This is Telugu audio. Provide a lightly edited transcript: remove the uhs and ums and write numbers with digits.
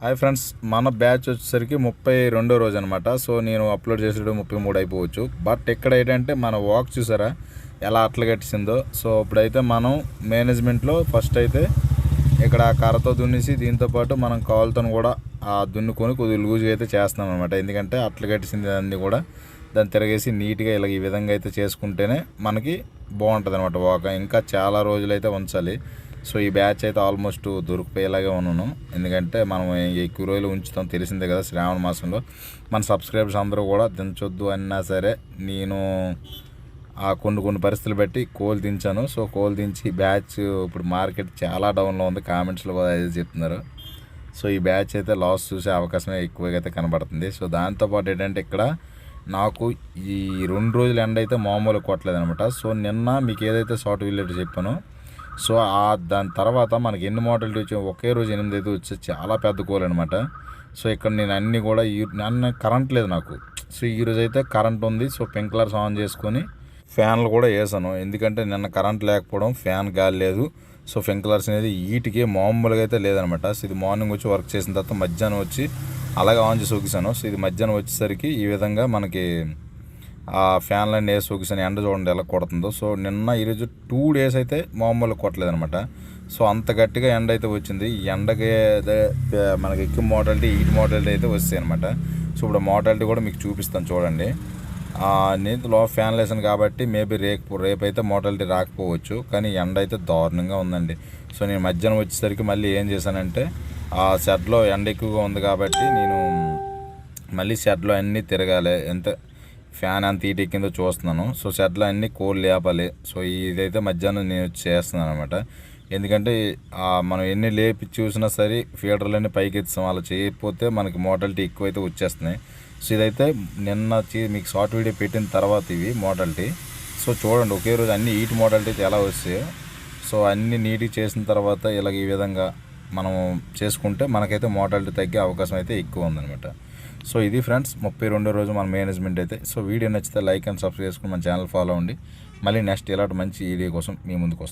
హాయ్ ఫ్రెండ్స్, మన బ్యాచ్ వచ్చేసరికి 32వ రోజు అనమాట. సో నేను అప్లోడ్ చేసేటప్పుడు 33 అయిపోవచ్చు. బట్ ఇక్కడ ఏంటంటే మన వాక్ చూసారా ఎలా అట్ల కట్టిందో. సో ఇప్పుడైతే మనం మేనేజ్మెంట్లో ఫస్ట్ అయితే ఇక్కడ కర్రతో దున్నేసి దీంతోపాటు మనం కాలుతో కూడా దున్నుకొని కొద్దిగా లూజ్గా అయితే చేస్తున్నాం అనమాట. ఎందుకంటే అట్ల కట్టింది అన్నీ కూడా దాన్ని తిరగేసి నీట్గా ఇలా ఈ విధంగా అయితే చేసుకుంటేనే మనకి బాగుంటుంది అనమాట వాక్. ఇంకా చాలా రోజులు అయితే ఉంచాలి. సో ఈ బ్యాచ్ అయితే ఆల్మోస్ట్ దొరికిపోయేలాగే ఉన్నాను. ఎందుకంటే మనం ఎక్కువ రోజులు ఉంచుతాం, తెలిసిందే కదా. శ్రావణ మాసంలో మన సబ్స్క్రైబర్స్ అందరూ కూడా దించొద్దు అన్నా సరే నేను కొన్ని పరిస్థితులు బట్టి కోల్ దించాను. సో కోల్ దించి బ్యాచ్ ఇప్పుడు మార్కెట్ చాలా డౌన్లో ఉంది. కామెంట్స్లో కూడా అదే చెప్తున్నారు. సో ఈ బ్యాచ్ అయితే లాస్ చూసే అవకాశమే ఎక్కువగా అయితే కనబడుతుంది. సో దాంతోపాటు ఏంటంటే ఇక్కడ నాకు ఈ 2 రోజులు ఎండ అయితే మామూలు కొట్టలేదు అనమాట. సో నిన్న మీకు ఏదైతే షార్ట్ వీడియో చెప్పానో సో దాని తర్వాత మనకి ఎన్ని మోడల్ వచ్చాయి, ఒకే రోజు 8 అయితే వచ్చి చాలా పెద్ద కోల్ అనమాట. సో ఇక్కడ నేను అన్నీ కూడా నన్ను కరెంట్ లేదు నాకు. సో ఈరోజు అయితే కరెంట్ ఉంది. సో స్ప్రింక్లర్స్ ఆన్ చేసుకొని ఫ్యాన్లు కూడా వేసాను. ఎందుకంటే నిన్న కరెంట్ లేకపోవడం, ఫ్యాన్ గాలి లేదు. సో స్ప్రింక్లర్స్ అనేది వీటికి మామూలుగా అయితే లేదనమాట. సో ఇది మార్నింగ్ వచ్చి వర్క్ చేసిన తర్వాత మధ్యాహ్నం వచ్చి అలాగే ఆన్ చేసి ఊగిసాను. సో ఇది మధ్యాహ్నం వచ్చేసరికి ఈ విధంగా మనకి ఆ ఫ్యాన్లన్నీ వేసి ఊగిసాను. ఎండ చూడండి ఎలా కొడుతుందో. సో నిన్న ఈరోజు 2 డేస్ అయితే మామూలుగా కొట్టలేదనమాట. సో అంత గట్టిగా ఎండ అయితే వచ్చింది. ఈ ఎండకి మనకి ఎక్కువ మోటాలిటీ, హీట్ మోటాలిటీ అయితే వస్తాయి అనమాట. సో ఇప్పుడు మోటాలిటీ కూడా మీకు చూపిస్తాను చూడండి. నేను ఫ్యాన్లు వేసాను కాబట్టి మేబీ రేపు అయితే మోటాలిటీ రాకపోవచ్చు, కానీ ఎండ అయితే దారుణంగా ఉందండి. సో నేను మధ్యాహ్నం వచ్చేసరికి మళ్ళీ ఏం చేశానంటే ఆ షెడ్లో ఎండ ఎక్కువగా ఉంది కాబట్టి నేను మళ్ళీ షెడ్లో అన్నీ తిరగాలి, ఎంత ఫ్యాన్ అంత హీట్ ఎక్కిందో చూస్తున్నాను. సో షెడ్లో అన్నీ కోళ్ళు లేపాలి. సో ఇదైతే మధ్యాహ్నం నేను చేస్తున్నాను అనమాట. ఎందుకంటే మనం ఎన్ని లేపి చూసినా సరే ఫీడర్లన్నీ పైకి ఎత్తాం, అలా చేయకపోతే మనకి మోటాలిటీ ఎక్కువైతే వచ్చేస్తున్నాయి. సో ఇదైతే నిన్న మీకు షార్ట్ వీడియో పెట్టిన తర్వాత ఇవి మోటాలిటీ. సో చూడండి ఒకే రోజు అన్ని హీట్ మోటాలిటీ అయితే ఎలా వస్తాయో. సో అన్నీ నీట్గా చేసిన తర్వాత ఇలాగ ఈ విధంగా మనం చేసుకుంటే మనకైతే మోటాలిటీ తగ్గే అవకాశం అయితే ఎక్కువ ఉందన్నమాట. సో ఇది ఫ్రెండ్స్ 32వ రోజు మన మేనేజ్మెంట్ అయితే. సో వీడియో నచ్చితే లైక్ అండ్ సబ్స్క్రైబ్ చేసుకుని మన ఛానల్ ఫాలో అవ్వండి. మళ్ళీ నెక్స్ట్ ఇలాంటి మంచి వీడియో కోసం మీ ముందుకు వస్తాం.